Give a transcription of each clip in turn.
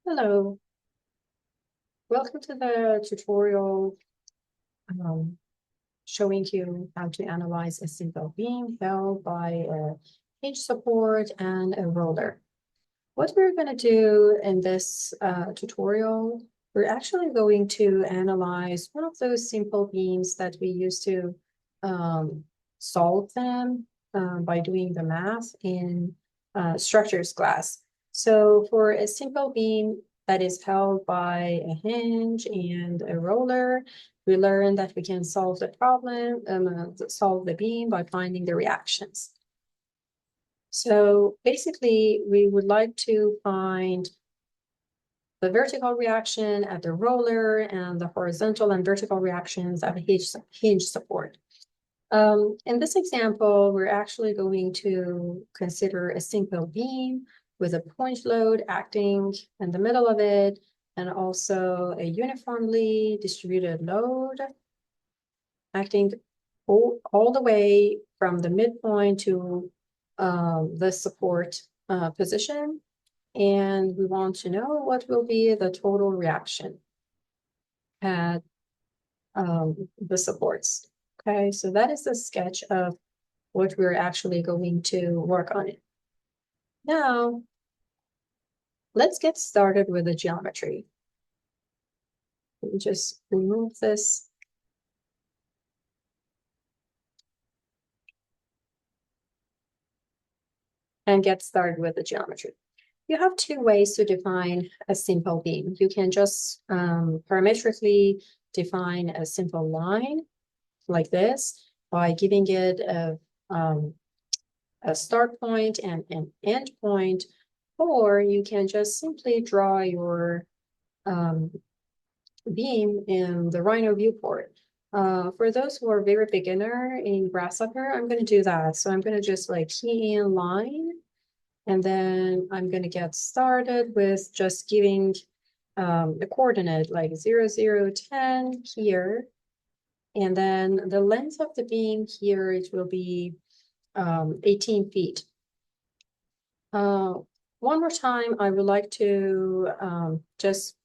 Hello, welcome to the tutorial um, showing you how to analyze a simple beam held by a hinge support and a roller. What we're going to do in this tutorial, we're actually going to analyze one of those simple beams that we used to um, solve them by doing the math in structures class. So for a simple beam that is held by a hinge and a roller, we learned that we can solve the problem, solve the beam by finding the reactions. So basically, we would like to find the vertical reaction at the roller and the horizontal and vertical reactions at a hinge support. In this example, we're actually going to consider a simple beam with a point load acting in the middle of it, and also a uniformly distributed load acting all the way from the midpoint to the support position. And we want to know what will be the total reaction at the supports. Okay, so that is the sketch of what we're actually going to work on it. Now, let's get started with the geometry. Just remove this. And get started with the geometry. You have two ways to define a simple beam. You can just parametrically define a simple line like this by giving it a start point and an end point, or you can just simply draw your beam in the Rhino viewport. For those who are very beginner in Grasshopper, I'm going to do that. So I'm going to just like key in line, and then I'm going to get started with just giving the coordinate like 0, 0, 10 here. And then the length of the beam here, it will be 18 feet. One more time, I would like to just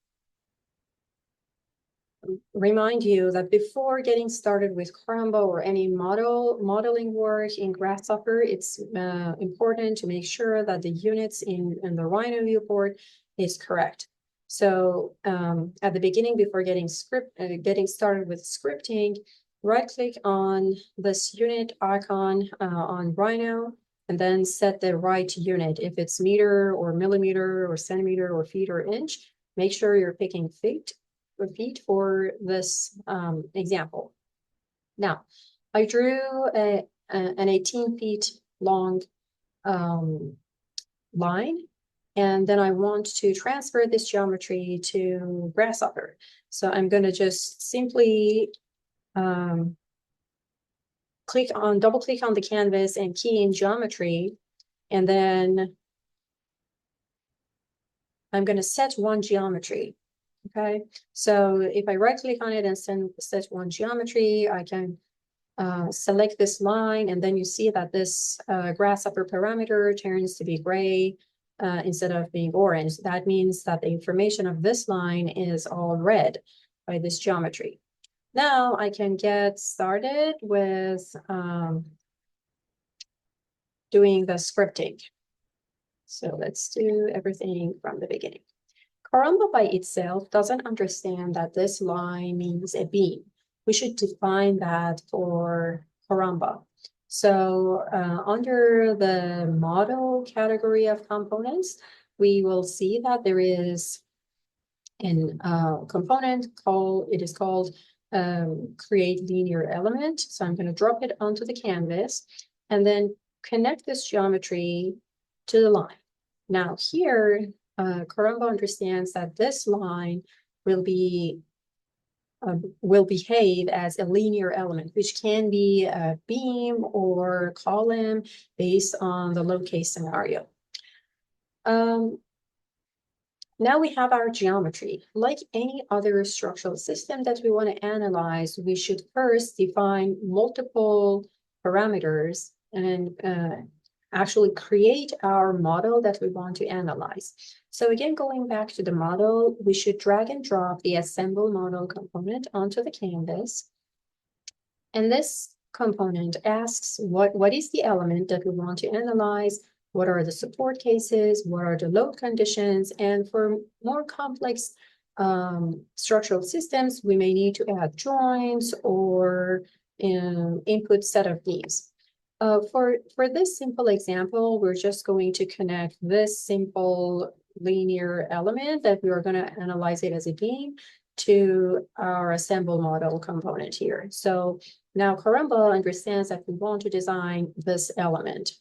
remind you that before getting started with Karamba or any modeling work in Grasshopper, it's important to make sure that the units in the Rhino viewport is correct. So at the beginning, before getting started with scripting, right-click on this unit icon on Rhino, and then set the right unit. If it's meter or millimeter or centimeter or feet or inch, make sure you're picking feet for this example. Now, I drew an 18 feet long line, and then I want to transfer this geometry to Grasshopper. So I'm going to just simply double click on the canvas and key in geometry, and then I'm going to set one geometry. Okay, so if I right click on it and set one geometry, I can select this line, and then you see that this grasshopper parameter turns to be gray instead of being orange. That means that the information of this line is all red by this geometry. Now I can get started with doing the scripting. So let's do everything from the beginning. Karamba by itself doesn't understand that this line means a beam. We should define that for Karamba. So under the model category of components, we will see that there is a component called create linear element. So I'm going to drop it onto the canvas and then connect this geometry to the line. Now here, Karamba understands that this line will behave as a linear element, which can be a beam or column based on the load case scenario. Now we have our geometry. Like any other structural system that we want to analyze, we should first define multiple parameters and actually create our model that we want to analyze. So again, going back to the model, we should drag and drop the assemble model component onto the canvas. And this component asks what is the element that we want to analyze, what are the support cases, what are the load conditions, and for more complex structural systems, we may need to add joints or input set of beams. For this simple example, we're just going to connect this simple linear element that we are going to analyze it as a beam to our assemble model component here. So now Karamba understands that we want to design this element.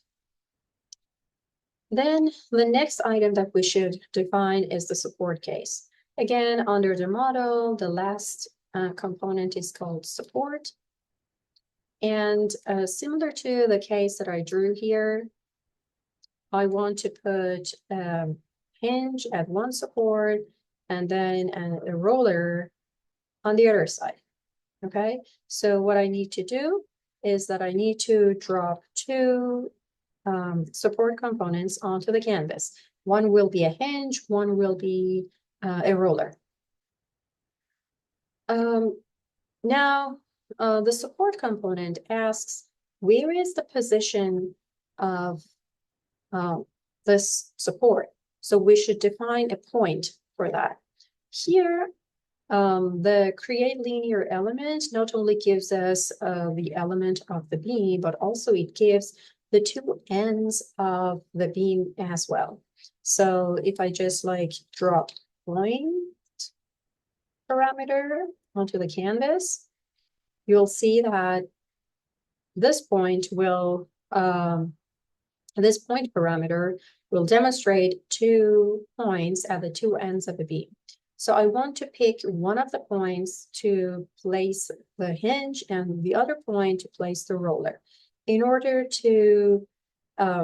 Then the next item that we should define is the support case. Again, under the model, the last component is called support. And similar to the case that I drew here, I want to put hinge at one support and then a roller on the other side. Okay, so what I need to do is that I need to drop two support components onto the canvas. One will be a hinge, one will be a roller. Now, the support component asks, where is the position of this support? So we should define a point for that. Here, the create linear element not only gives us the element of the beam, but also it gives the two ends of the beam as well. So if I just like drop point parameter onto the canvas, you'll see that this point will, this point parameter will demonstrate 2 points at the two ends of the beam. So I want to pick one of the points to place the hinge and the other point to place the roller. In order to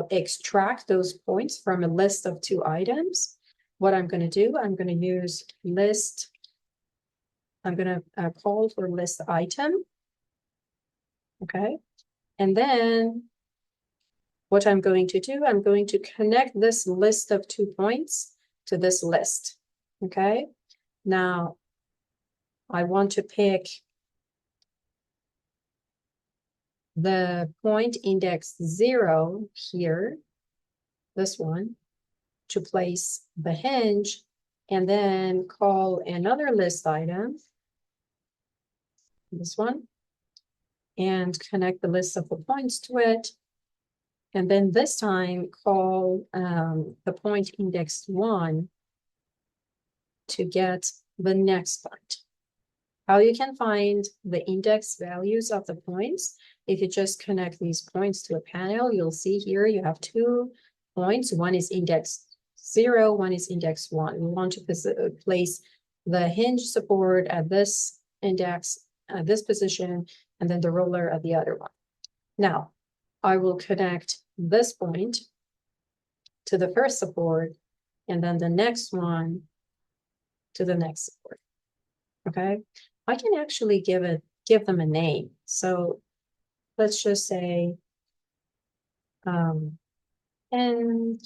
extract those points from a list of 2 items, what I'm going to do, I'm going to use list. I'm going to call for list item. Okay. And then what I'm going to do, I'm going to connect this list of 2 points to this list. Okay. Now, I want to pick the point index 0 here, this one, to place the hinge, and then call another list item, this one, and connect the list of the points to it. And then this time call the point index 1 to get the next point. How you can find the index values of the points, if you just connect these points to a panel, you'll see here you have 2 points. One is index 0, one is index 1. We want to place the hinge support at this index, at this position, and then the roller at the other one. Now, I will connect this point to the first support, and then the next one to the next support. Okay, I can actually give them a name. So let's just say and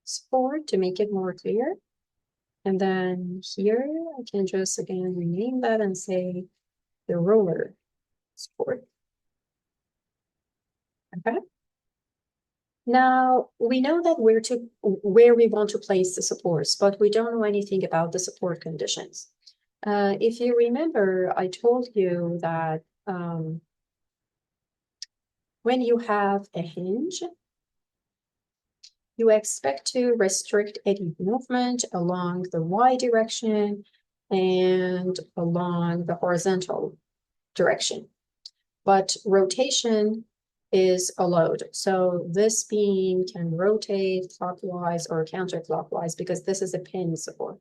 support to make it more clear. And then here I can just again rename that and say the roller support. Okay. Now we know that where we want to place the supports, but we don't know anything about the support conditions. If you remember, I told you that when you have a hinge, you expect to restrict any movement along the Y direction and along the horizontal direction. But rotation is allowed. So this beam can rotate clockwise or counterclockwise because this is a pin support.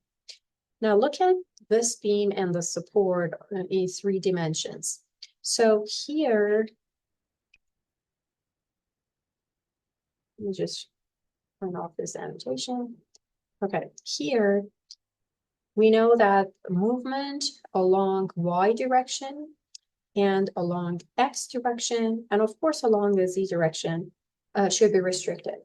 Now look at this beam and the support in 3 dimensions. So here, let me just turn off this annotation. Okay, here we know that movement along Y direction and along X direction, and of course along the Z direction should be restricted.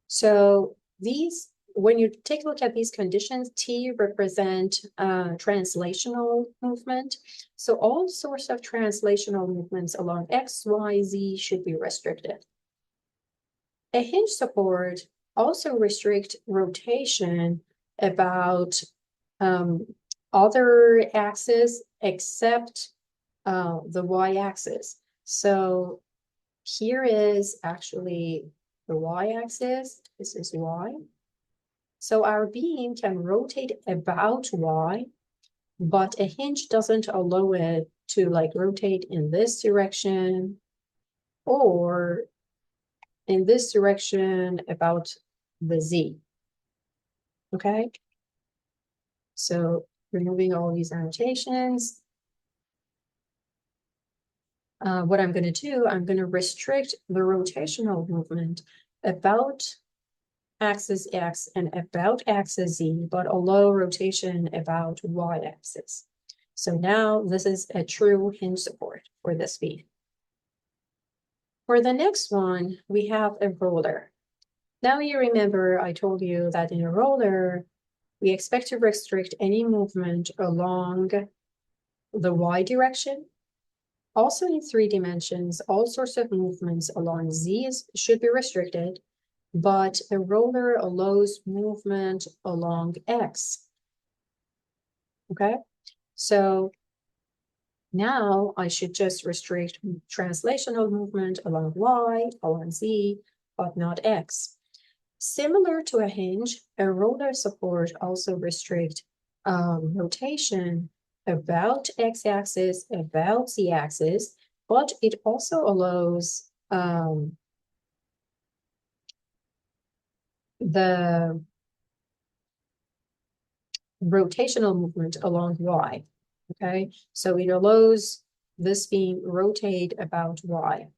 So these, when you take a look at these conditions, T represent translational movement. So all sorts of translational movements along X, Y, Z should be restricted. A hinge support also restrict rotation about other axes except the y-axis. So here is actually the y-axis. This is y. So our beam can rotate about y, but a hinge doesn't allow it to like rotate in this direction or in this direction about the z. Okay, so removing all these annotations. What I'm going to do, I'm going to restrict the rotational movement about axis X and about axis Z, but allow rotation about Y axis. So now this is a true hinge support for this beam. For the next one, we have a roller. Now you remember I told you that in a roller, we expect to restrict any movement along the Y direction. Also in 3 dimensions, all sorts of movements along Z should be restricted, but a roller allows movement along X. Okay, so now I should just restrict translational movement along Y, along Z, but not X. Similar to a hinge, a roller support also restrict rotation about x-axis, about z-axis, but it also allows the rotational movement along y, okay? So it allows this beam rotate about y,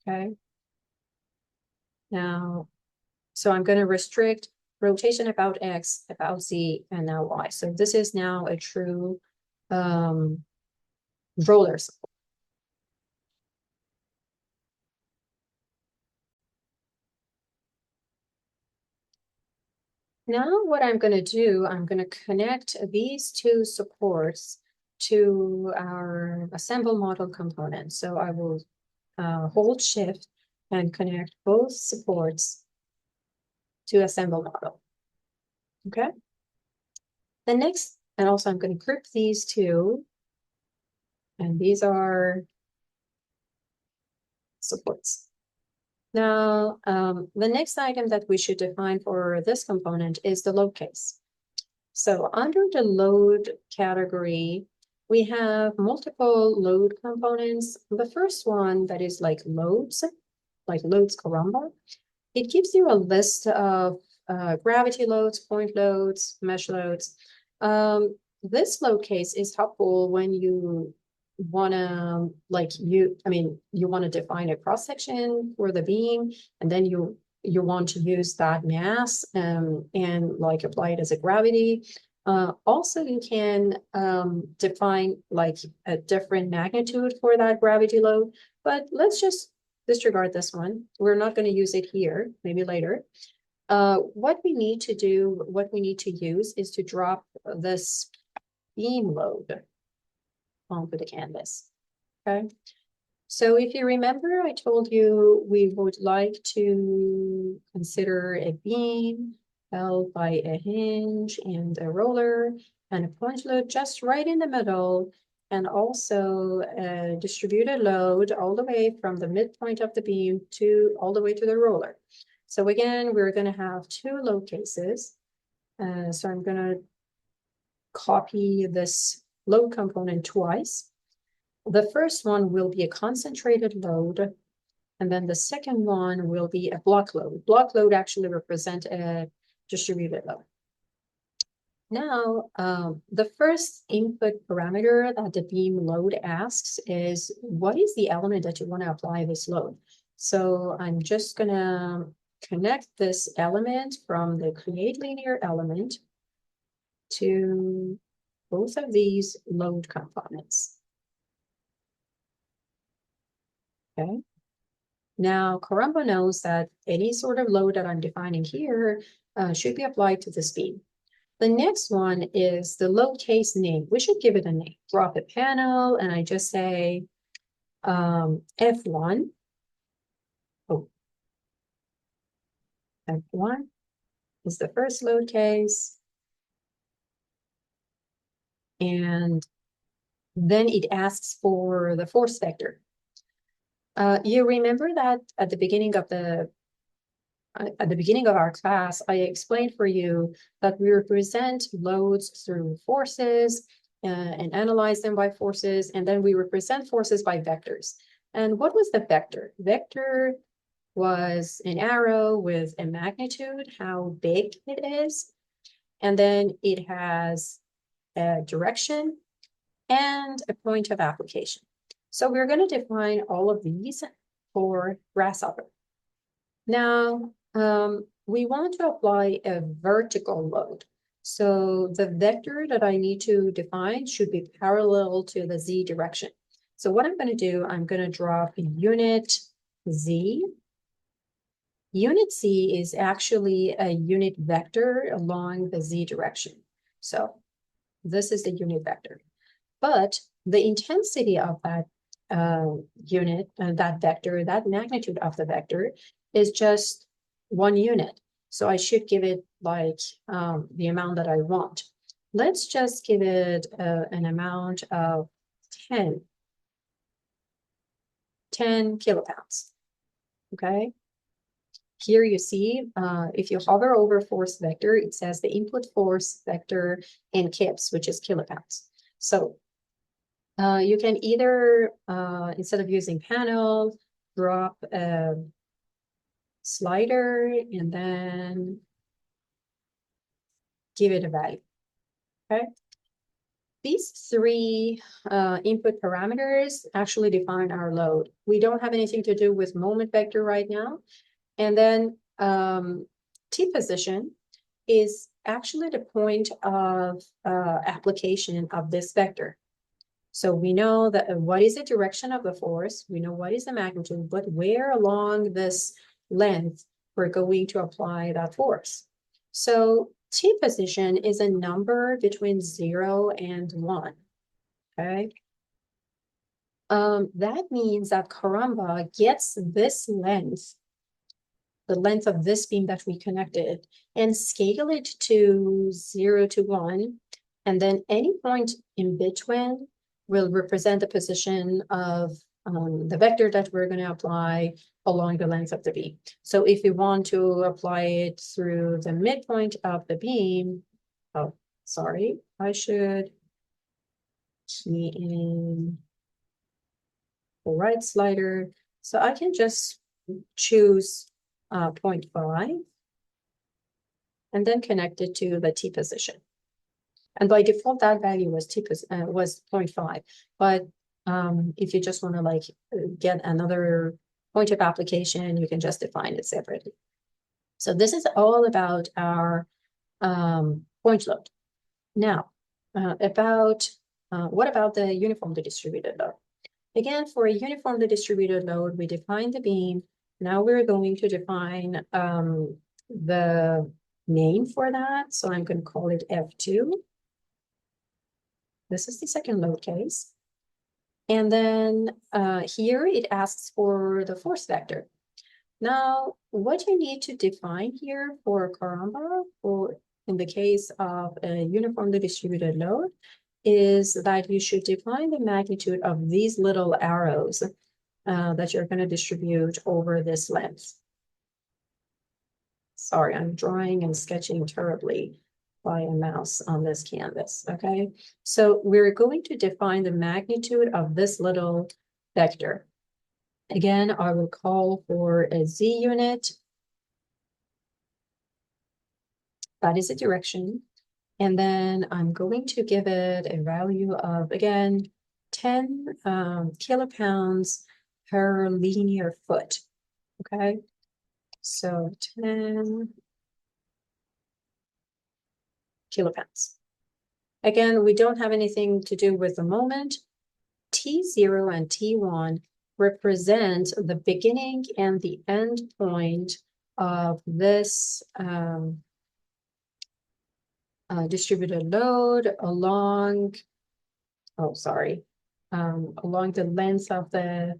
okay? Now, so I'm going to restrict rotation about x, about z, and now y. So this is now a true roller support. Now what I'm going to do, I'm going to connect these 2 supports to our assemble model component. So I will hold shift and connect both supports to assemble model. Okay. The next, and also I'm going to group these 2, and these are supports. Now, the next item that we should define for this component is the load case. So under the load category, we have multiple load components. The first one that is like loads Karamba, it gives you a list of gravity loads, point loads, mesh loads. This load case is helpful when you wanna you wanna define a cross section for the beam, and then you want to use that mass and like apply it as a gravity. Also, you can define like a different magnitude for that gravity load, but let's just disregard this one. We're not going to use it here, maybe later. What we need to use is to drop this beam load onto the canvas, okay? So if you remember, I told you we would like to consider a beam held by a hinge and a roller and a point load just right in the middle, and also a distributed load all the way from the midpoint of the beam to all the way to the roller. So again, we're going to have 2 load cases. So I'm going to copy this load component twice. The first one will be a concentrated load, and then the second one will be a block load. Block load actually represent a distributed load. Now, the first input parameter that the beam load asks is, what is the element that you want to apply this load? So I'm just going to connect this element from the create linear element to both of these load components. Okay. Now, Karamba knows that any sort of load that I'm defining here should be applied to this beam. The next one is the load case name. We should give it a name. Drop a panel, and I just say F1. Oh, F1 is the first load case. And then it asks for the force vector. You remember that at the beginning of our class, I explained for you that we represent loads through forces and analyze them by forces, and then we represent forces by vectors. And what was the vector? Vector was an arrow with a magnitude, how big it is, and then it has a direction and a point of application. So we're going to define all of these for grasshopper. Now, we want to apply a vertical load. So the vector that I need to define should be parallel to the z direction. So what I'm going to do, I'm going to drop unit z. Unit z is actually a unit vector along the z direction. So this is the unit vector. But the intensity of that unit, that vector, that magnitude of the vector is just 1 unit. So I should give it like the amount that I want. Let's just give it an amount of 10 kilopounds, okay? Here you see, if you hover over force vector, it says the input force vector in kips, which is kilopounds. So you can either, instead of using panel, drop a slider and then give it a value, okay? These three input parameters actually define our load. We don't have anything to do with moment vector right now. And then T position is actually the point of application of this vector. So we know that what is the direction of the force, we know what is the magnitude, but where along this length we're going to apply that force. So T position is a number between 0 and 1, okay? That means that Karamba gets this length, the length of this beam that we connected, and scale it to 0 to 1, and then any point in between will represent the position of the vector that we're going to apply along the length of the beam. So if we want to apply it through the midpoint of the beam, oh, sorry, I should key in the right slider. So I can just choose 0.5 and then connect it to the T position. And by default, that value was 0.5. But if you just want to like get another point of application, you can just define it separately. So this is all about our point load. Now, what about the uniformly distributed load? Again, for a uniformly distributed load, we define the beam. Now we're going to define the name for that. So I'm going to call it F2. This is the second load case. And then here it asks for the force vector. Now, what you need to define here for Karamba, or in the case of a uniformly distributed load, is that you should define the magnitude of these little arrows that you're going to distribute over this length. Sorry, I'm drawing and sketching terribly by a mouse on this canvas, okay? So we're going to define the magnitude of this little vector. Again, I will call for a z unit. That is a direction. And then I'm going to give it a value of, again, 10 kilopounds per linear foot, okay? So 10 kilopounds. Again, we don't have anything to do with the moment. T0 and T1 represent the beginning and the end point of this distributed load along, along the length of the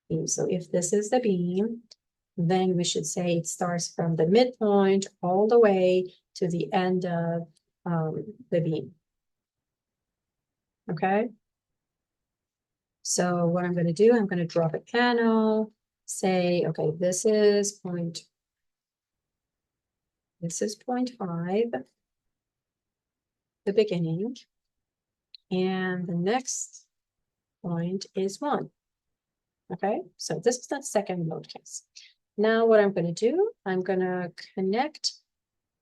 beam. So if this is the beam, then we should say it starts from the midpoint all the way to the end of the beam. Okay. So what I'm going to do, I'm going to drop a panel, say, okay, this is 0.5, the beginning, and the next point is 1. Okay, so this is the second load case. Now what I'm going to do, I'm going to connect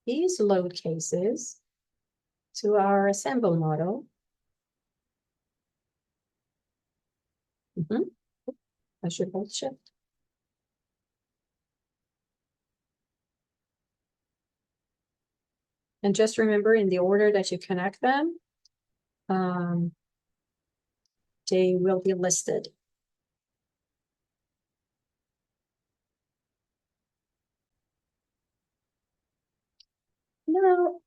these load cases to our assemble model. I should hold shift. And just remember, in the order that you connect them, they will be listed. Now,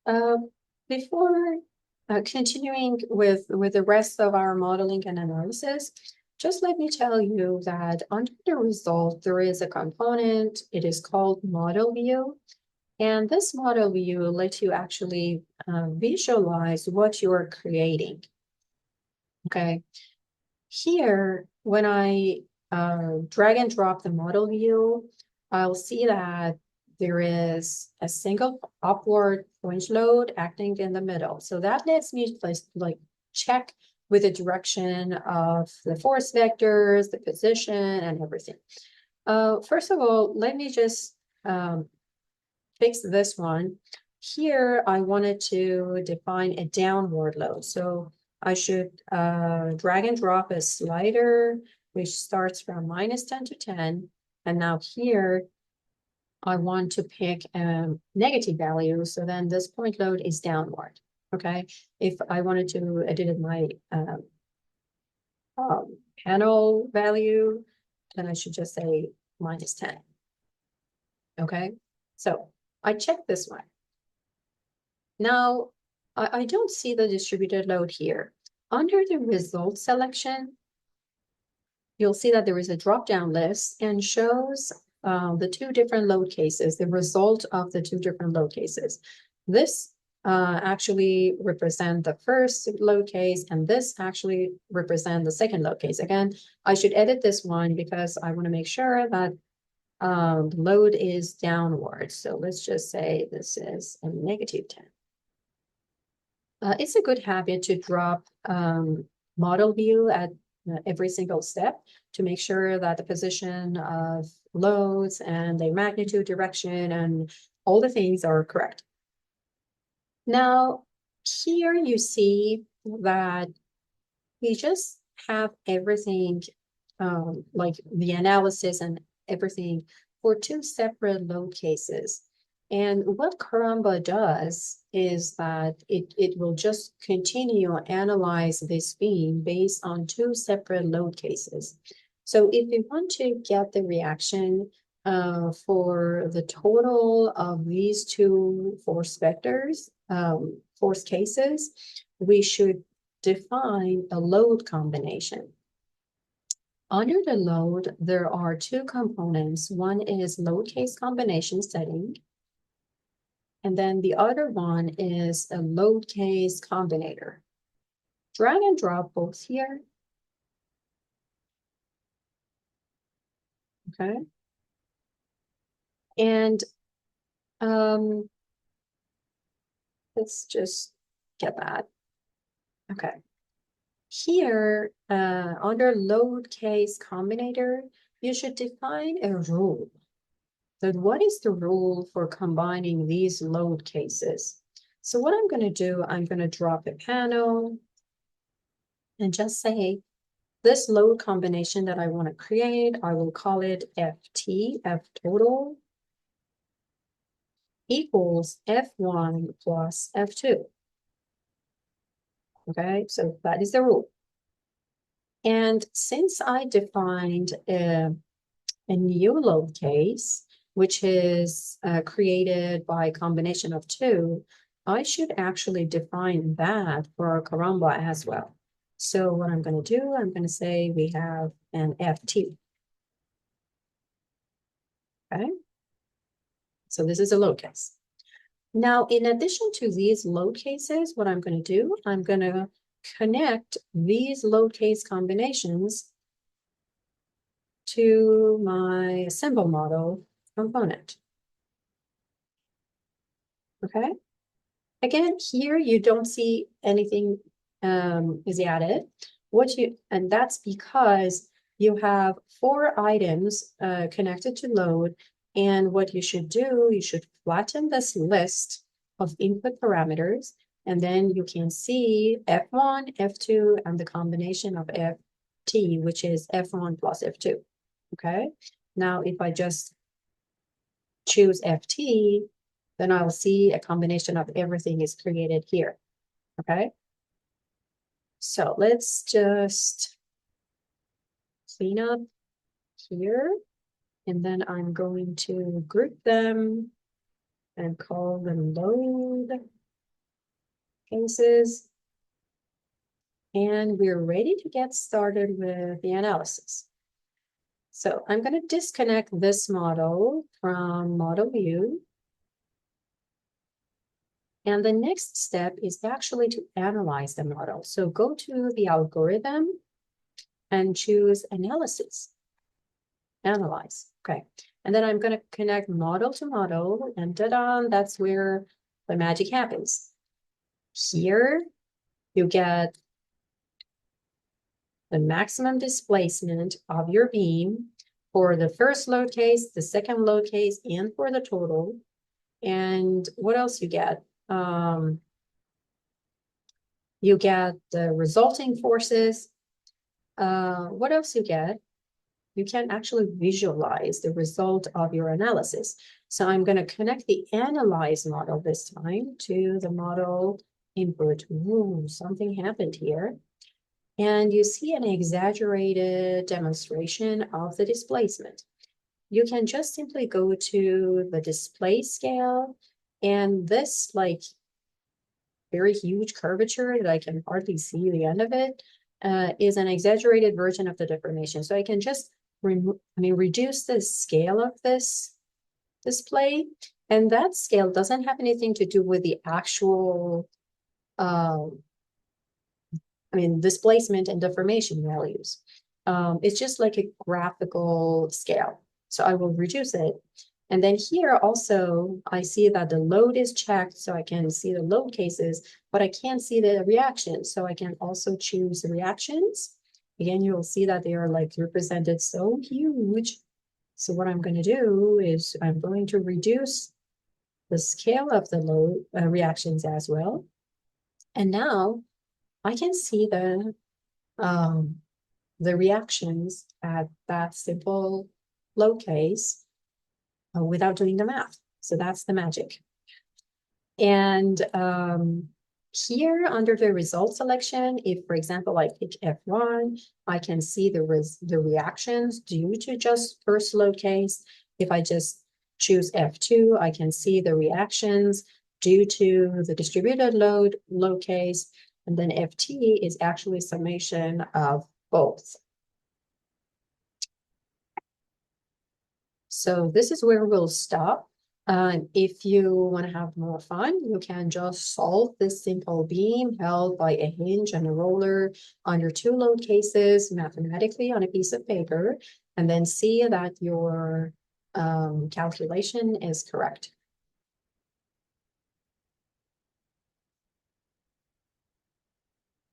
before continuing with the rest of our modeling and analysis, just let me tell you that under the result, there is a component. It is called model view. And this model view lets you actually visualize what you are creating. Okay. Here, when I drag and drop the model view, I'll see that there is a single upward point load acting in the middle. So that lets me like check with the direction of the force vectors, the position, and everything. First of all, let me just fix this one. Here, I wanted to define a downward load. So I should drag and drop a slider, which starts from -10 to 10. And now here, I want to pick a negative value. So then this point load is downward. Okay. If I wanted to edit my panel value, then I should just say -10. Okay. So I check this one. Now, I don't see the distributed load here. Under the result selection, you'll see that there is a drop-down list and shows the two different load cases, the result of the two different load cases. This actually represent the first load case, and this actually represent the second load case. Again, I should edit this one because I want to make sure that the load is downward. So let's just say this is a -10. It's a good habit to drop model view at every single step to make sure that the position of loads and the magnitude, direction, and all the things are correct. Now, here you see that we just have everything, like the analysis and everything for two separate load cases. And what Karamba does is that it will just continue to analyze this beam based on two separate load cases. So if we want to get the reaction for the total of these two force vectors, force cases, we should define a load combination. Under the load, there are two components. One is load case combination setting, and then the other one is a load case combinator. Drag and drop both here. Okay. And let's just get that. Okay. Here, under load case combinator, you should define a rule. So what is the rule for combining these load cases? So what I'm going to do, I'm going to drop a panel and just say this load combination that I want to create, I will call it FT, F total, equals F1 plus F2. Okay, so that is the rule. And since I defined a new load case, which is created by a combination of two, I should actually define that for Karamba as well. So what I'm going to do, I'm going to say we have an FT. Okay. So this is a load case. Now, in addition to these load cases, what I'm going to do, I'm going to connect these load case combinations to my symbol model component. Okay. Again, here you don't see anything is added. And that's because you have 4 items connected to load. And what you should do, you should flatten this list of input parameters. And then you can see F1, F2, and the combination of FT, which is F1 plus F2. Okay. Now, if I just choose FT, then I'll see a combination of everything is created here. Okay. So let's just clean up here. And then I'm going to group them and call them load cases. And we're ready to get started with the analysis. So I'm going to disconnect this model from model view. And the next step is actually to analyze the model. So go to the algorithm and choose analysis. Analyze. Okay. And then I'm going to connect model to model, and ta-da, that's where the magic happens. Here you get the maximum displacement of your beam for the first load case, the second load case, and for the total. And what else you get? You get the resulting forces. What else you get? You can actually visualize the result of your analysis. So I'm going to connect the analyze model this time to the model input. Ooh, something happened here. And you see an exaggerated demonstration of the displacement. You can just simply go to the display scale, and this like very huge curvature that I can hardly see the end of it is an exaggerated version of the deformation. So I can just reduce the scale of this display, and that scale doesn't have anything to do with the actual displacement and deformation values. It's just like a graphical scale. So I will reduce it. And then here also, I see that the load is checked, so I can see the load cases, but I can't see the reactions. So I can also choose the reactions. Again, you'll see that they are like represented so huge. So what I'm going to do is I'm going to reduce the scale of the load reactions as well. And now I can see the reactions at that simple load case without doing the math. So that's the magic. And here under the result selection, if, for example, I pick F1, I can see the reactions due to just first load case. If I just choose F2, I can see the reactions due to the distributed load case. And then FT is actually summation of both. So this is where we'll stop. If you want to have more fun, you can just solve this simple beam held by a hinge and a roller under 2 load cases mathematically on a piece of paper, and then see that your calculation is correct.